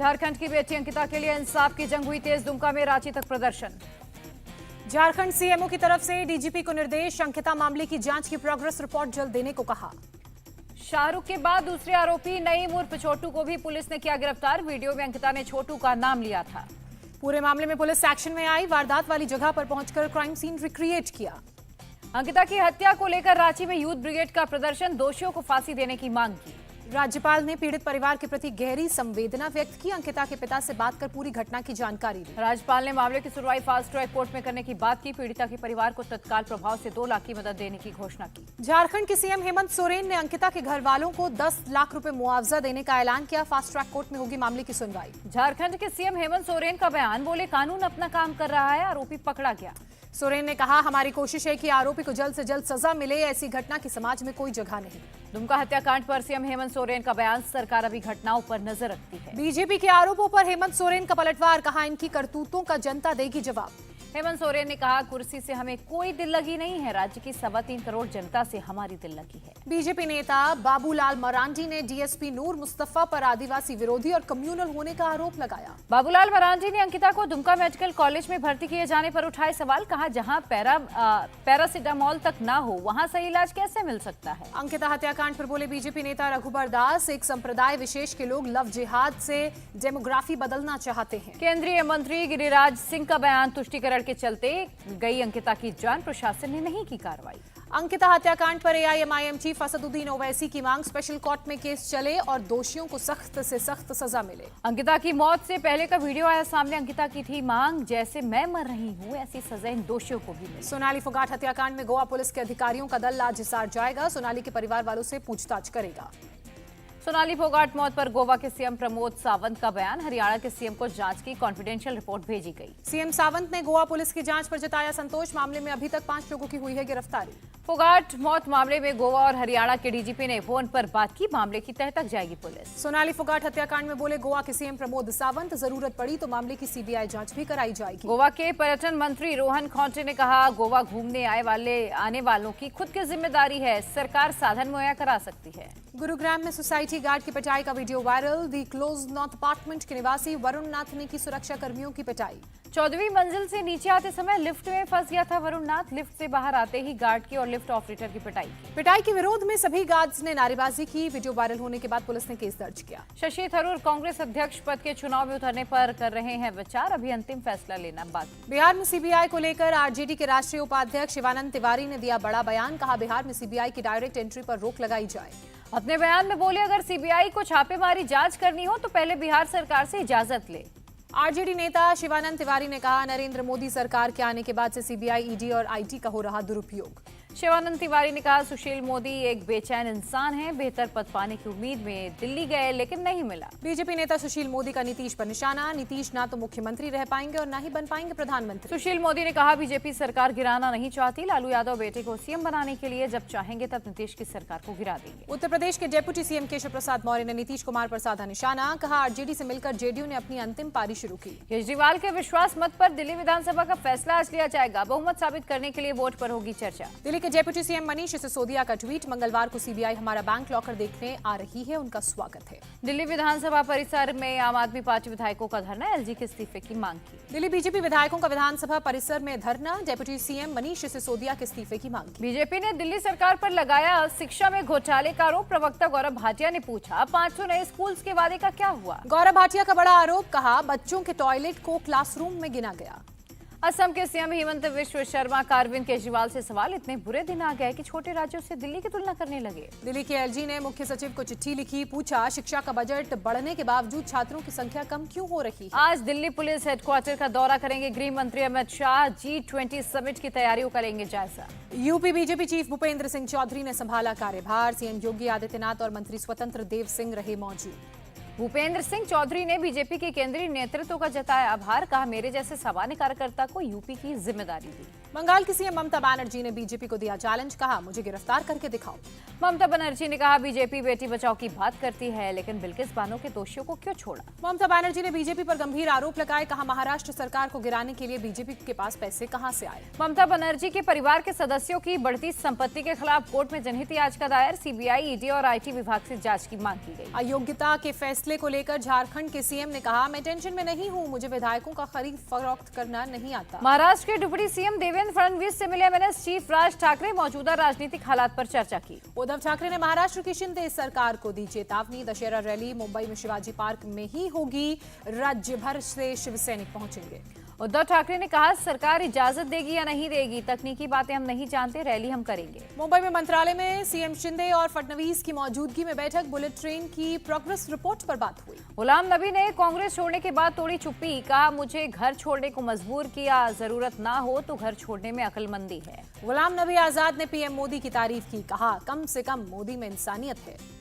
झारखंड की बेटी अंकिता के लिए इंसाफ की जंग हुई तेज, दुमका में रांची तक प्रदर्शन। झारखंड सीएमओ की तरफ से डीजीपी को निर्देश, अंकिता मामले की जांच की प्रोग्रेस रिपोर्ट जल्द देने को कहा। शाहरुख के बाद दूसरे आरोपी नईम उर्फ छोटू को भी पुलिस ने किया गिरफ्तार। वीडियो में अंकिता ने छोटू का नाम लिया था। पूरे मामले में पुलिस एक्शन में आई, वारदात वाली जगह पर पहुंचकर क्राइम सीन रिक्रिएट किया। अंकिता की हत्या को लेकर रांची में यूथ ब्रिगेड का प्रदर्शन, दोषियों को फांसी देने की मांग की। राज्यपाल ने पीड़ित परिवार के प्रति गहरी संवेदना व्यक्त की, अंकिता के पिता से बात कर पूरी घटना की जानकारी दी। राज्यपाल ने मामले की सुनवाई फास्ट ट्रैक कोर्ट में करने की बात की। पीड़िता के परिवार को तत्काल प्रभाव से 2 लाख की मदद देने की घोषणा की। झारखंड के सीएम हेमंत सोरेन ने अंकिता के घर वालों को 10 लाख रुपए मुआवजा देने का ऐलान किया। फास्ट ट्रैक कोर्ट में होगी मामले की सुनवाई। झारखंड के सीएम हेमंत सोरेन का बयान, बोले कानून अपना काम कर रहा है, आरोपी पकड़ा गया। सोरेन ने कहा, हमारी कोशिश है कि आरोपी को जल्द से जल्द सजा मिले, ऐसी घटना की समाज में कोई जगह नहीं। दुमका हत्याकांड पर सीएम हेमंत सोरेन का बयान, सरकार अभी घटनाओं पर नजर रखती है। बीजेपी के आरोपों पर हेमंत सोरेन का पलटवार, कहा इनकी करतूतों का जनता देगी जवाब। हेमंत सोरेन ने कहा, कुर्सी से हमें कोई दिल लगी नहीं है, राज्य की 3.25 करोड़ जनता से हमारी दिल लगी है। बीजेपी नेता बाबूलाल मरांडी ने डीएसपी नूर मुस्तफा पर आदिवासी विरोधी और कम्युनल होने का आरोप लगाया। बाबूलाल मरांडी ने अंकिता को दुमका मेडिकल कॉलेज में भर्ती किए जाने पर उठाए सवाल, कहा जहां पैरासिटामोल तक ना हो वहां सही इलाज कैसे मिल सकता है। अंकिता हत्याकांड पर बोले बीजेपी नेता रघुबर दास, एक संप्रदाय विशेष के लोग लव जिहाद से डेमोग्राफी बदलना चाहते हैं। केंद्रीय मंत्री गिरिराज सिंह का बयान, तुष्टिकरण के चलते गई अंकिता की जान, प्रशासन ने नहीं की कार्रवाई। अंकिता हत्याकांड पर एआईएमआईएम चीफ असदुद्दीन ओवैसी की मांग, स्पेशल कोर्ट में केस चले और दोषियों को सख्त से सख्त सजा मिले। अंकिता की मौत से पहले का वीडियो आया सामने, अंकिता की थी मांग, जैसे मैं मर रही हूँ ऐसी सजा इन दोषियों को भी मिले। सोनाली फोगाट हत्याकांड में गोवा पुलिस के अधिकारियों का दल आज हिसार जाएगा, सोनाली के परिवार वालों से पूछताछ करेगा। सोनाली फोगाट मौत पर गोवा के सीएम प्रमोद सावंत का बयान, हरियाणा के सीएम को जांच की कॉन्फिडेंशियल रिपोर्ट भेजी गई। सीएम सावंत ने गोवा पुलिस की जांच पर जताया संतोष, मामले में अभी तक 5 लोगों की हुई है गिरफ्तारी। फोगाट मौत मामले में गोवा और हरियाणा के डीजीपी ने फोन पर बात की, मामले की तह तक जाएगी पुलिस। सोनाली फोगाट हत्याकांड में बोले गोवा के सीएम प्रमोद सावंत, जरूरत पड़ी तो मामले की सीबीआई जांच भी कराई जाएगी। गोवा के पर्यटन मंत्री रोहन खौंटे ने कहा, गोवा घूमने आने वालों की खुद की जिम्मेदारी है, सरकार साधन मुहैया करा सकती है। गुरुग्राम में सोसाइटी गार्ड की पिटाई का वीडियो वायरल, दी क्लोज नॉर्थ अपार्टमेंट के निवासी वरुण नाथ ने की सुरक्षा कर्मियों की पिटाई। 14वीं मंजिल से नीचे आते समय लिफ्ट में फंस गया था वरुण नाथ, लिफ्ट से बाहर आते ही गार्ड की और लिफ्ट ऑपरेटर की पिटाई के विरोध में सभी गार्ड्स ने नारेबाजी की। वीडियो वायरल होने के बाद पुलिस ने केस दर्ज किया। शशि थरूर कांग्रेस अध्यक्ष पद के चुनाव में उतरने पर कर रहे हैं विचार, अभी अंतिम फैसला लेना बाकी। बिहार में सीबीआई को लेकर आरजेडी के राष्ट्रीय उपाध्यक्ष शिवानंद तिवारी ने दिया बड़ा बयान, कहा बिहार में सीबीआई की डायरेक्ट एंट्री पर रोक लगाई जाए। अपने बयान में बोले, अगर सीबीआई को छापेमारी जांच करनी हो तो पहले बिहार सरकार से इजाजत ले। आरजेडी नेता शिवानंद तिवारी ने कहा, नरेंद्र मोदी सरकार के आने के बाद से सीबीआई, ईडी और आईटी का हो रहा दुरुपयोग। शिवानंद तिवारी ने कहा, सुशील मोदी एक बेचैन इंसान है, बेहतर पद पाने की उम्मीद में दिल्ली गए लेकिन नहीं मिला। बीजेपी नेता सुशील मोदी का नीतीश पर निशाना, नीतीश ना तो मुख्यमंत्री रह पाएंगे और ना ही बन पाएंगे प्रधानमंत्री। सुशील मोदी ने कहा, बीजेपी सरकार गिराना नहीं चाहती, लालू यादव बेटे को सीएम बनाने के लिए जब चाहेंगे तब नीतीश की सरकार को गिरा देंगे। उत्तर प्रदेश के डेप्यूटी सीएम केशव प्रसाद मौर्य ने नीतीश कुमार पर साधा निशाना, कहा आरजेडी से मिलकर जेडीयू ने अपनी अंतिम पारी शुरू की। केजरीवाल के विश्वास मत पर दिल्ली विधानसभा का फैसला आज लिया जाएगा, बहुमत साबित करने के लिए वोट पर होगी चर्चा। दिल्ली के डेप्यूटी सीएम मनीष सिसोदिया का ट्वीट, मंगलवार को सीबीआई हमारा बैंक लॉकर देखने आ रही है, उनका स्वागत है। दिल्ली विधानसभा परिसर में आम आदमी पार्टी विधायकों का धरना, एलजी के इस्तीफे की मांग की। दिल्ली बीजेपी विधायकों का विधानसभा परिसर में धरना, डेप्यूटी सीएम मनीष सिसोदिया के इस्तीफे की मांग की। बीजेपी ने दिल्ली सरकार पर लगाया शिक्षा में घोटाले का आरोप, प्रवक्ता गौरव भाटिया ने पूछा, 500 नए स्कूल्स के वादे का क्या हुआ। गौरव भाटिया का बड़ा आरोप, कहा बच्चों के टॉयलेट को क्लासरूम में गिना गया। असम के सीएम हिमंत बिश्व शर्मा का अरविंद केजरीवाल से सवाल, इतने बुरे दिन आ गए कि छोटे राज्यों से दिल्ली की तुलना करने लगे। दिल्ली के एलजी ने मुख्य सचिव को चिट्ठी लिखी, पूछा शिक्षा का बजट बढ़ने के बावजूद छात्रों की संख्या कम क्यों हो रही है। आज दिल्ली पुलिस हेडक्वार्टर का दौरा करेंगे गृह मंत्री अमित शाह, G20 समिट की तैयारियों करेंगे जायजा। UP BJP chief Bhupendra Singh Chaudhary ने संभाला कार्यभार, सीएम योगी आदित्यनाथ और मंत्री स्वतंत्र देव सिंह रहे मौजूद। भूपेंद्र सिंह चौधरी ने बीजेपी के केंद्रीय नेतृत्व का जताया आभार, कहा मेरे जैसे सामान्य कार्यकर्ता को यूपी की जिम्मेदारी दी। बंगाल की सीएम ममता बनर्जी ने बीजेपी को दिया चैलेंज, कहा मुझे गिरफ्तार करके दिखाओ। ममता बनर्जी ने कहा बीजेपी बेटी बचाओ की बात करती है, लेकिन बिल्किस बानो के दोषियों को क्यों छोड़ा। ममता बनर्जी ने बीजेपी पर गंभीर आरोप लगाए, कहा महाराष्ट्र सरकार को गिराने के लिए बीजेपी के पास पैसे कहां से आए। ममता बनर्जी के परिवार के सदस्यों की बढ़ती संपत्ति के खिलाफ कोर्ट में जनहित याचिका दायर, सीबीआई, ईडी और आईटी विभाग से जांच की मांग की गई। अयोग्यता के फैसले को लेकर झारखंड के सीएम ने कहा, मैं टेंशन में नहीं हूं, मुझे विधायकों का खरीद फरोख्त करना नहीं आता। महाराष्ट्र के डिप्टी सीएम देवेंद्र फडणवीस से मिले एमएनएस चीफ राज ठाकरे, मौजूदा राजनीतिक हालात पर चर्चा की। उद्धव ठाकरे ने महाराष्ट्र की शिंदे सरकार को दी चेतावनी, दशहरा रैली मुंबई में शिवाजी पार्क में ही होगी, राज्य भर से शिवसैनिक पहुंचेंगे। उद्धव ठाकरे ने कहा सरकार इजाजत देगी या नहीं देगी, तकनीकी बातें हम नहीं जानते, रैली हम करेंगे। मुंबई में मंत्रालय में सीएम शिंदे और फडणवीस की मौजूदगी में बैठक, बुलेट ट्रेन की प्रोग्रेस रिपोर्ट पर बात हुई। गुलाम नबी ने कांग्रेस छोड़ने के बाद तोड़ी चुप्पी, कहा मुझे घर छोड़ने को मजबूर किया, जरूरत ना हो तो घर छोड़ने में अक्लमंदी है। गुलाम नबी आजाद ने पीएम मोदी की तारीफ की, कहा कम से कम मोदी में इंसानियत है।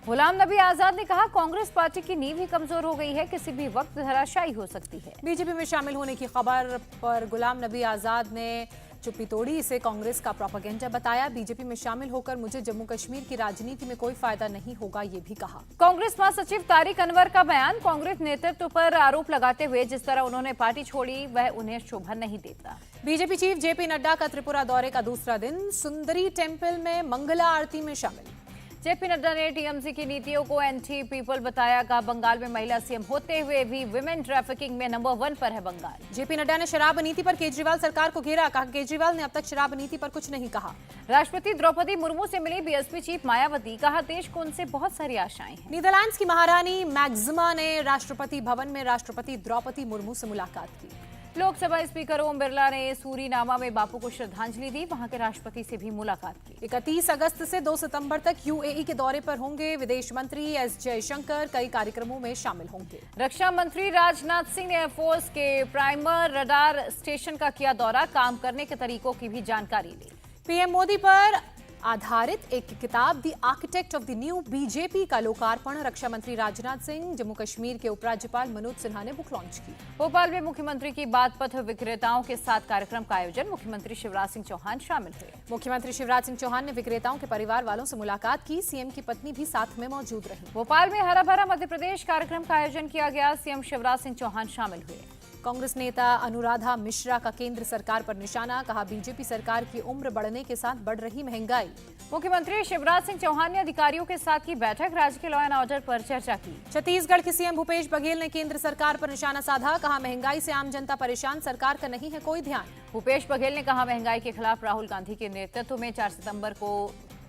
गुलाम नबी आजाद ने कहा कांग्रेस पार्टी की नींव ही कमजोर हो गई है, किसी भी वक्त धराशायी हो सकती है। बीजेपी में शामिल होने की खबर पर गुलाम नबी आजाद ने चुप्पी तोड़ी, इसे कांग्रेस का प्रोपेगेंडा बताया। बीजेपी में शामिल होकर मुझे जम्मू कश्मीर की राजनीति में कोई फायदा नहीं होगा, ये भी कहा। कांग्रेस महासचिव तारिक अनवर का बयान, कांग्रेस नेतृत्व पर आरोप लगाते हुए जिस तरह उन्होंने पार्टी छोड़ी वह उन्हें शोभा नहीं देता। बीजेपी चीफ जेपी नड्डा का त्रिपुरा दौरे का दूसरा दिन, सुंदरी टेम्पल में मंगला आरती में शामिल। जेपी नड्डा ने टीएमसी की नीतियों को एंटी पीपल बताया, कहा बंगाल में महिला सीएम होते हुए भी विमेन ट्रैफिकिंग में नंबर 1 पर है बंगाल। जेपी नड्डा ने शराब नीति पर केजरीवाल सरकार को घेरा, कहा केजरीवाल ने अब तक शराब नीति पर कुछ नहीं कहा। राष्ट्रपति द्रौपदी मुर्मू से मिली बीएसपी चीफ मायावती, कहा देश को उनसे बहुत सारी आशाएं हैं। नीदरलैंड्स की महारानी मैक्सिमा ने राष्ट्रपति भवन में राष्ट्रपति द्रौपदी मुर्मू से मुलाकात की। लोकसभा स्पीकर ओम बिरला ने सूरीनामा में बापू को श्रद्धांजलि दी, वहां के राष्ट्रपति से भी मुलाकात की। 31 अगस्त से 2 सितंबर तक यूएई के दौरे पर होंगे विदेश मंत्री एस जयशंकर, कई कार्यक्रमों में शामिल होंगे। रक्षा मंत्री राजनाथ सिंह ने एयरफोर्स के प्राइमर रडार स्टेशन का किया दौरा, काम करने के तरीकों की भी जानकारी ली। पीएम मोदी पर आधारित एक किताब the architect of the new BJP का लोकार्पण रक्षा मंत्री राजनाथ सिंह, जम्मू कश्मीर के उपराज्यपाल मनोज सिन्हा ने बुक लॉन्च की। भोपाल में मुख्यमंत्री की बात पथ विक्रेताओं के साथ कार्यक्रम का आयोजन, मुख्यमंत्री शिवराज सिंह चौहान शामिल हुए। मुख्यमंत्री शिवराज सिंह चौहान ने विक्रेताओं के परिवार वालों से मुलाकात की, सीएम की पत्नी भी साथ में मौजूद रही। भोपाल में हरा भरा मध्य प्रदेश कार्यक्रम का आयोजन किया गया, सीएम शिवराज सिंह चौहान शामिल हुए। कांग्रेस नेता अनुराधा मिश्रा का केंद्र सरकार पर निशाना, कहा बीजेपी सरकार की उम्र बढ़ने के साथ बढ़ रही महंगाई। मुख्यमंत्री शिवराज सिंह चौहान ने अधिकारियों के साथ की बैठक, राज्य के लॉ एंड ऑर्डर पर चर्चा की। छत्तीसगढ़ के सीएम भूपेश बघेल ने केंद्र सरकार पर निशाना साधा, कहा महंगाई से आम जनता परेशान, सरकार का नहीं है कोई ध्यान। भूपेश बघेल ने कहा महंगाई के खिलाफ राहुल गांधी के नेतृत्व में 4 सितंबर को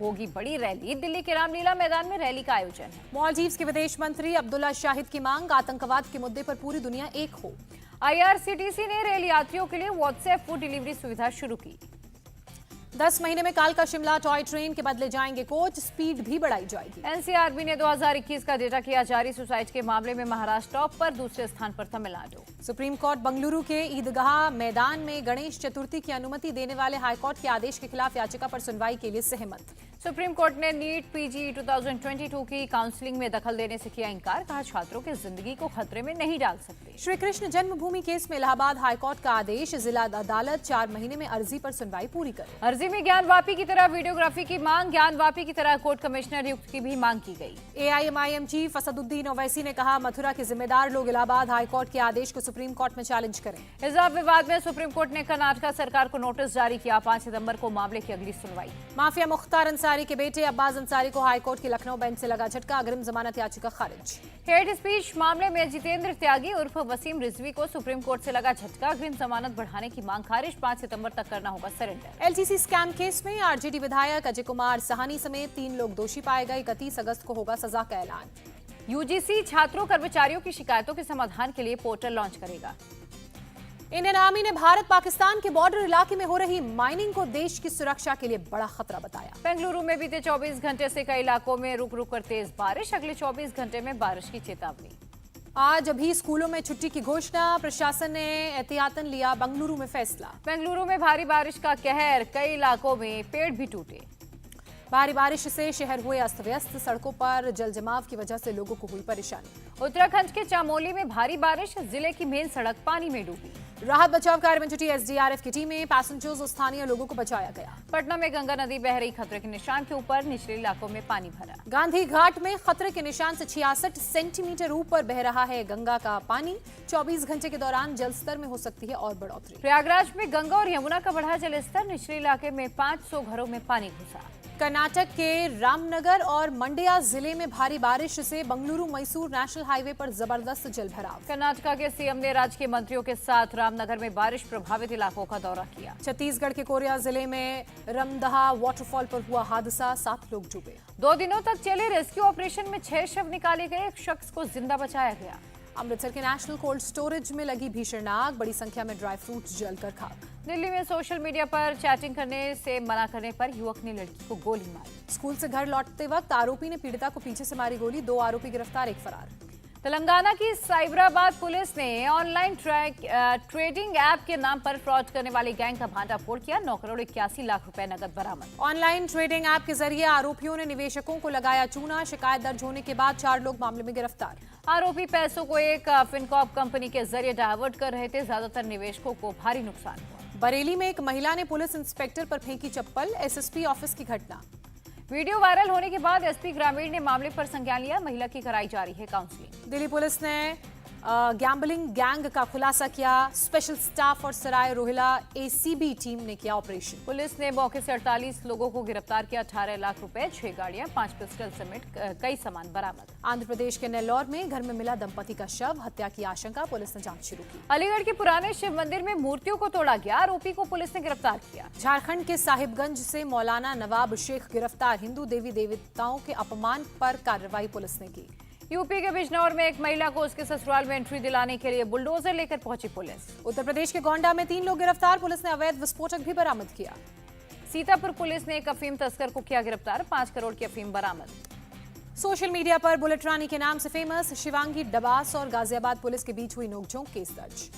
होगी बड़ी रैली, दिल्ली के रामलीला मैदान में रैली का आयोजन है। मालदीव्स के विदेश मंत्री अब्दुल्ला शाहिद की मांग, आतंकवाद के मुद्दे पर पूरी दुनिया एक हो। आईआरसीटीसी ने रेल यात्रियों के लिए व्हाट्सएप फूड डिलीवरी सुविधा शुरू की। 10 महीने में कालका शिमला टॉय ट्रेन के बदले जाएंगे कोच, स्पीड भी बढ़ाई जाएगी। एनसीआरबी ने 2021 का डेटा किया जारी, सुसाइड के मामले में महाराष्ट्र टॉप पर, दूसरे स्थान पर तमिलनाडु। सुप्रीम कोर्ट बंगलुरु के ईदगाह मैदान में गणेश चतुर्थी की अनुमति देने वाले हाईकोर्ट के आदेश के खिलाफ याचिका पर सुनवाई के लिए सहमत। सुप्रीम कोर्ट ने नीट पीजी 2022 की काउंसलिंग में दखल देने से किया इंकार, कहा छात्रों की जिंदगी को खतरे में नहीं डाल सकते। श्री कृष्ण जन्मभूमि केस में इलाहाबाद हाईकोर्ट का आदेश, जिला अदालत 4 महीने में अर्जी पर सुनवाई पूरी करे। अर्जी में ज्ञानवापी की तरह वीडियोग्राफी की मांग, ज्ञानवापी की तरह कोर्ट कमिश्नर नियुक्त की भी मांग की गई। एआईएमआईएम चीफ असदुद्दीन ओवैसी ने कहा मथुरा के जिम्मेदार लोग इलाहाबाद हाईकोर्ट के आदेश को सुप्रीम कोर्ट में चैलेंज करें। हिजाब विवाद में सुप्रीम कोर्ट ने कर्नाटक सरकार को नोटिस जारी किया, 5 सितंबर को मामले की अगली सुनवाई। माफिया मुख्तार अंसारी के बेटे अब्बास अंसारी को हाईकोर्ट की लखनऊ बेंच से लगा झटका, अग्रिम जमानत याचिका खारिज। हेट स्पीच मामले में जितेंद्र त्यागी उर्फ वसीम रिजवी को सुप्रीम कोर्ट से लगा झटका, अग्रिम जमानत बढ़ाने की मांग खारिज, 5 सितंबर तक करना होगा सरेंडर। एलटीसी स्कैम केस में आरजेडी विधायक अजय कुमार साहनी समेत 3 लोग दोषी पाए गए, 31 अगस्त को होगा सजा का ऐलान। यूजीसी छात्रों कर्मचारियों की शिकायतों के समाधान के लिए पोर्टल लॉन्च करेगा। इंडियन आर्मी ने भारत पाकिस्तान के बॉर्डर इलाके में हो रही माइनिंग को देश की सुरक्षा के लिए बड़ा खतरा बताया। बेंगलुरु में बीते 24 घंटे से कई इलाकों में रुक रुक कर तेज बारिश, अगले 24 घंटे में बारिश की चेतावनी। आज अभी स्कूलों में छुट्टी की घोषणा, प्रशासन ने एहतियातन लिया बेंगलुरु में फैसला। बेंगलुरु में भारी बारिश का कहर, कई इलाकों में पेड़ भी टूटे। भारी बारिश से शहर हुए अस्त व्यस्त, सड़कों पर जल जमाव की वजह से लोगों को हुई परेशानी। उत्तराखंड के चामोली में भारी बारिश, जिले की मेन सड़क पानी में डूबी। राहत बचाव कार्य में जुटी एसडीआरएफ की टीमें, पैसेंजर्स और स्थानीय लोगों को बचाया गया। पटना में गंगा नदी बह रही, खतरे के निशान के ऊपर, निचले इलाकों में पानी भरा। गांधी घाट में खतरे के निशान से 66 सेंटीमीटर ऊपर बह रहा है गंगा का पानी। 24 घंटे के दौरान जल स्तर में हो सकती है और बढ़ोतरी। प्रयागराज में गंगा और यमुना का बढ़ा जलस्तर, निचले इलाके में 500 घरों में पानी घुसा। कर्नाटक के रामनगर और मंड्या जिले में भारी बारिश से बंगलुरु मैसूर नेशनल हाईवे पर जबरदस्त जलभराव। कर्नाटक के सीएम ने राज्य के मंत्रियों के साथ रामनगर में बारिश प्रभावित इलाकों का दौरा किया। छत्तीसगढ़ के कोरिया जिले में रमदहा वाटरफॉल पर हुआ हादसा, 7 लोग डूबे। 2 दिनों तक चले रेस्क्यू ऑपरेशन में 6 शव निकाले गए, एक शख्स को जिंदा बचाया गया। अमृतसर के नेशनल कोल्ड स्टोरेज में लगी भीषण आग, बड़ी संख्या में ड्राई फ्रूट्स जलकर खाक। दिल्ली में सोशल मीडिया पर चैटिंग करने से मना करने पर युवक ने लड़की को गोली मारी। स्कूल से घर लौटते वक्त आरोपी ने पीड़िता को पीछे से मारी गोली, 2 आरोपी गिरफ्तार, एक फरार। तेलंगाना की साइबराबाद पुलिस ने ऑनलाइन ट्रेडिंग ऐप के नाम पर फ्रॉड करने वाली गैंग का भांडाफोड़ किया। 9 करोड़ 81 लाख रुपए नकद बरामद। ऑनलाइन ट्रेडिंग ऐप के जरिए आरोपियों ने निवेशकों को लगाया चूना, शिकायत दर्ज होने के बाद 4 लोग मामले में गिरफ्तार। आरोपी पैसों को एक फिनकॉर्प कंपनी के जरिए डायवर्ट कर रहे थे, ज्यादातर निवेशकों को भारी नुकसान हुआ। बरेली में एक महिला ने पुलिस इंस्पेक्टर पर फेंकी चप्पल, एसएसपी ऑफिस की घटना। वीडियो वायरल होने के बाद एसपी ग्रामीण ने मामले पर संज्ञान लिया, महिला की कराई जा रही है काउंसलिंग। दिल्ली पुलिस ने गैम्बलिंग गैंग का खुलासा किया, स्पेशल स्टाफ और सराय रोहिला एसीबी टीम ने किया ऑपरेशन। पुलिस ने मौके से 48 लोगों को गिरफ्तार किया, 18 लाख रुपए, 6 गाड़ियां, 5 पिस्टल समेत कई सामान बरामद। आंध्र प्रदेश के नेल्लौर में घर में मिला दंपति का शव, हत्या की आशंका, पुलिस ने जांच शुरू की। अलीगढ़ के पुराने शिव मंदिर में मूर्तियों को तोड़ा गया, आरोपी को पुलिस ने गिरफ्तार किया। झारखंड के साहिबगंज से मौलाना नवाब शेख गिरफ्तार, हिंदू देवी देवताओं के अपमान पर कार्रवाई पुलिस ने की। यूपी के बिजनौर में एक महिला को उसके ससुराल में एंट्री दिलाने के लिए बुलडोजर लेकर पहुंची पुलिस। उत्तर प्रदेश के गोंडा में 3 लोग गिरफ्तार, पुलिस ने अवैध विस्फोटक भी बरामद किया। सीतापुर पुलिस ने एक अफीम तस्कर को किया गिरफ्तार, 5 करोड़ की अफीम बरामद। सोशल मीडिया पर बुलेट रानी के नाम से फेमस शिवांगी डबास और गाजियाबाद पुलिस के बीच हुई नोकझोंक, केस दर्ज।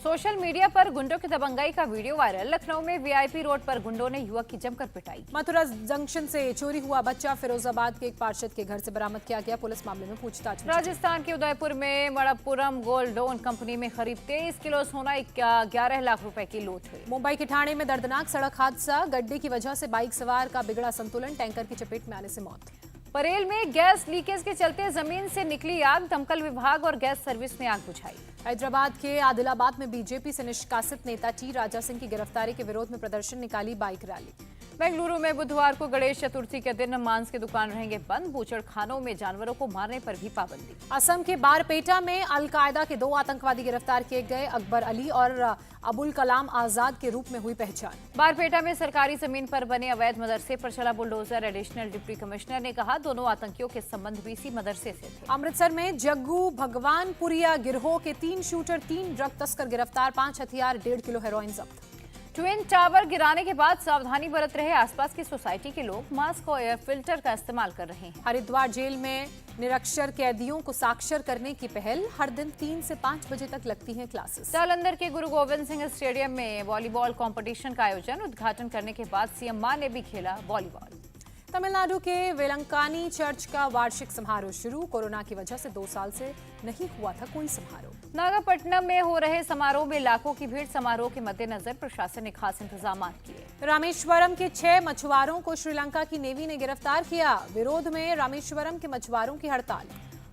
सोशल मीडिया पर गुंडों की दबंगाई का वीडियो वायरल, लखनऊ में वीआईपी रोड पर गुंडों ने युवक की जमकर पिटाई। मथुरा जंक्शन से चोरी हुआ बच्चा फिरोजाबाद के एक पार्षद के घर से बरामद किया गया, पुलिस मामले में पूछताछ। राजस्थान के उदयपुर में मणप्पुरम गोल्ड लोन कंपनी में करीब 23 किलो सोना 11 लाख रुपए की लूट हुई। मुंबई के ठाणे में दर्दनाक सड़क हादसा, गड्ढे की वजह से बाइक सवार का बिगड़ा संतुलन, टैंकर की चपेट में आने से मौत। परेल में गैस लीकेज के चलते जमीन से निकली आग, दमकल विभाग और गैस सर्विस ने आग बुझाई। हैदराबाद के आदिलाबाद में बीजेपी से निष्कासित नेता टी राजा सिंह की गिरफ्तारी के विरोध में प्रदर्शन, निकाली बाइक रैली। बेंगलुरु में बुधवार को गणेश चतुर्थी के दिन मांस की दुकान रहेंगे बंद, बूचड़ खानों में जानवरों को मारने पर भी पाबंदी। असम के बारपेटा में अलकायदा के 2 आतंकवादी गिरफ्तार किए गए, अकबर अली और अबुल कलाम आजाद के रूप में हुई पहचान। बारपेटा में सरकारी जमीन पर बने अवैध मदरसे पर चला बुलडोजर, एडिशनल डिप्टी कमिश्नर ने कहा दोनों आतंकियों के संबंध भी इसी मदरसे से थे। अमृतसर में जग्गू भगवानपुरिया गिरोह के 3 शूटर, 3 ड्रग तस्कर गिरफ्तार, 5 हथियार, 1.5 किलो हेरोइन जब्त। ट्विन टावर गिराने के बाद सावधानी बरत रहे आसपास की सोसाइटी के लोग, मास्क और एयर फिल्टर का इस्तेमाल कर रहे हैं। हरिद्वार जेल में निरक्षर कैदियों को साक्षर करने की पहल, हर दिन 3 से 5 बजे तक लगती हैं क्लासेस। जालंधर के गुरु गोविंद सिंह स्टेडियम में वॉलीबॉल कंपटीशन का आयोजन, उद्घाटन करने के बाद सीएम मां ने भी खेला वॉलीबॉल। तमिलनाडु के वेलंकानी चर्च का वार्षिक समारोह शुरू, कोरोना की वजह से 2 साल से नहीं हुआ था कोई समारोह। नागापट्टनम में हो रहे समारोह में लाखों की भीड़, समारोह के मद्देनजर प्रशासन ने खास इंतजाम किए। रामेश्वरम के 6 मछुआरों को श्रीलंका की नेवी ने गिरफ्तार किया, विरोध में रामेश्वरम के मछुआरों की हड़ताल।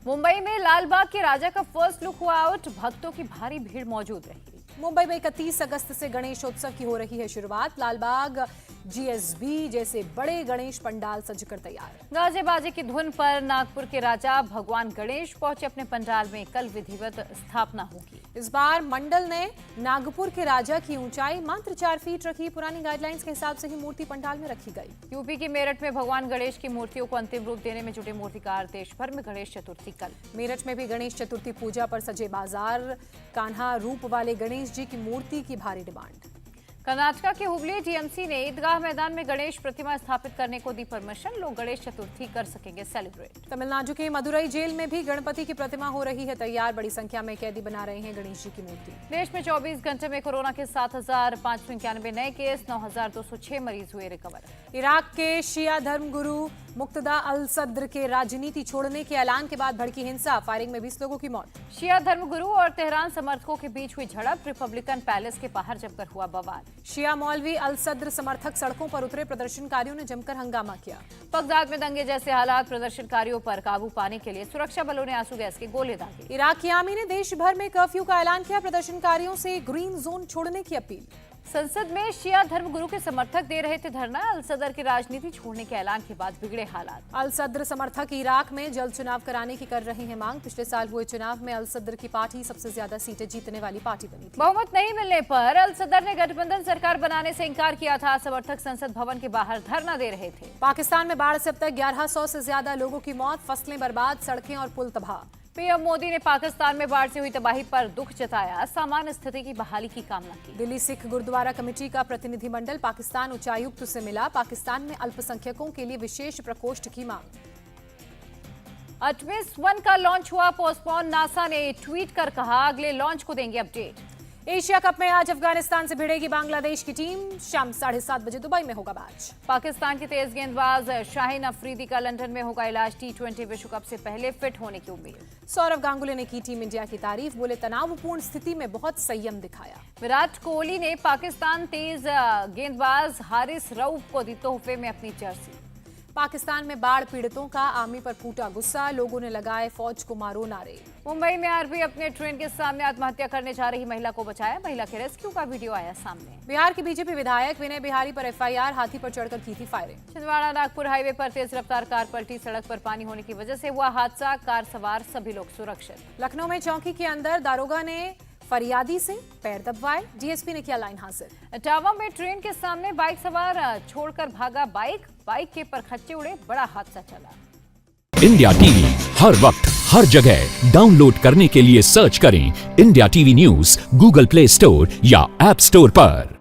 मुंबई में लालबाग के राजा का फर्स्ट लुक हुआ आउट, भक्तों की भारी भीड़ मौजूद रही। मुंबई में 31 अगस्त से गणेशोत्सव की हो रही है शुरुआत, लालबाग जीएसबी जैसे बड़े गणेश पंडाल सजकर तैयार। गाजे बाजे की धुन पर नागपुर के राजा भगवान गणेश पहुंचे अपने पंडाल में, कल विधिवत स्थापना होगी। इस बार मंडल ने नागपुर के राजा की ऊंचाई मात्र 4 फीट रखी, पुरानी गाइडलाइंस के हिसाब से ही मूर्ति पंडाल में रखी गई। यूपी के मेरठ में भगवान गणेश की मूर्तियों को अंतिम रूप देने में जुटे मूर्तिकार, देश भर में गणेश चतुर्थी कल। मेरठ में भी गणेश चतुर्थी पूजा पर सजे बाजार, कान्हा रूप वाले गणेश जी की मूर्ति की भारी डिमांड। कर्नाटक के हुबली टीएमसी ने ईदगाह मैदान में गणेश प्रतिमा स्थापित करने को दी परमिशन, लोग गणेश चतुर्थी कर सकेंगे सेलिब्रेट। तमिलनाडु के मदुरई जेल में भी गणपति की प्रतिमा हो रही है तैयार, बड़ी संख्या में कैदी बना रहे हैं गणेश जी की मूर्ति। देश में 24 घंटे में कोरोना के 7,591 नए केस, 9,206 मरीज हुए रिकवर। इराक के शिया धर्मगुरु मुक्तदा अल सद्र के राजनीति छोड़ने के ऐलान के बाद भड़की हिंसा, फायरिंग में 20 लोगों की मौत। शिया धर्मगुरु और तेहरान समर्थकों के बीच हुई झड़प, रिपब्लिकन पैलेस के बाहर जमकर हुआ बवाल। शिया मौलवी अल सद्र समर्थक सड़कों पर उतरे, प्रदर्शनकारियों ने जमकर हंगामा किया। बगदाद में दंगे जैसे हालात, प्रदर्शनकारियों पर काबू पाने के लिए सुरक्षा बलों ने आंसू गैस के गोले दागे। इराक की आर्मी ने देश भर में कर्फ्यू का ऐलान किया, प्रदर्शनकारियों से ग्रीन जोन छोड़ने की अपील। संसद में शिया धर्मगुरु के समर्थक दे रहे थे धरना, अल सदर की राजनीति छोड़ने के ऐलान के बाद बिगड़े हालात। अल सद्र समर्थक इराक में जल्द चुनाव कराने की कर रहे हैं मांग। पिछले साल हुए चुनाव में अल सद्र की पार्टी सबसे ज्यादा सीटें जीतने वाली पार्टी बनी थी। बहुमत नहीं मिलने पर अल सदर ने गठबंधन सरकार बनाने से इंकार किया था। समर्थक संसद भवन के बाहर धरना दे रहे थे। पाकिस्तान में बाढ़ से अब तक 1100 से ज्यादा लोगों की मौत, फसलें बर्बाद, सड़कें और पुल तबाह। पीएम मोदी ने पाकिस्तान में बाढ़ से हुई तबाही पर दुख जताया, सामान्य स्थिति की बहाली की कामना की। दिल्ली सिख गुरुद्वारा कमेटी का प्रतिनिधिमंडल पाकिस्तान उच्चायुक्त से मिला, पाकिस्तान में अल्पसंख्यकों के लिए विशेष प्रकोष्ठ की मांग। आर्टेमिस 1 का लॉन्च हुआ पोस्टपोन, नासा ने ट्वीट कर कहा अगले लॉन्च को देंगे अपडेट। एशिया कप में आज अफगानिस्तान से भिड़ेगी बांग्लादेश की टीम, शाम 7:30 बजे दुबई में होगा मैच। पाकिस्तान के तेज गेंदबाज शाहीन अफरीदी का लंदन में होगा इलाज, T20 विश्व कप से पहले फिट होने की उम्मीद। सौरव गांगुली ने की टीम इंडिया की तारीफ, बोले तनावपूर्ण स्थिति में बहुत संयम दिखाया। विराट कोहली ने पाकिस्तान तेज गेंदबाज हारिस रऊफ को दी तोहफे में अपनी जर्सी। पाकिस्तान में बाढ़ पीड़ितों का आर्मी पर फूटा गुस्सा, लोगों ने लगाए फौज को मारो नारे। मुंबई में आरपी अपने ट्रेन के सामने आत्महत्या करने जा रही महिला को बचाया, महिला के रेस्क्यू का वीडियो आया सामने। बिहार के बीजेपी विधायक विनय बिहारी पर FIR, हाथी पर चढ़कर की थी फायरिंग। छिंदवाड़ा नागपुर हाईवे पर तेज रफ्तार कार पलटी, सड़क पर पानी होने की वजह से हुआ हादसा, कार सवार सभी लोग सुरक्षित। लखनऊ में चौकी के अंदर दारोगा ने फरियादी से पैर दबवाए, DSP ने किया लाइन हासिल। इटावा में ट्रेन के सामने बाइक सवार छोड़कर भागा बाइक के परखच्चे उड़े, बड़ा हादसा चला। इंडिया टीवी हर वक्त हर जगह डाउनलोड करने के लिए सर्च करें India TV news Google play store या ऐप स्टोर पर।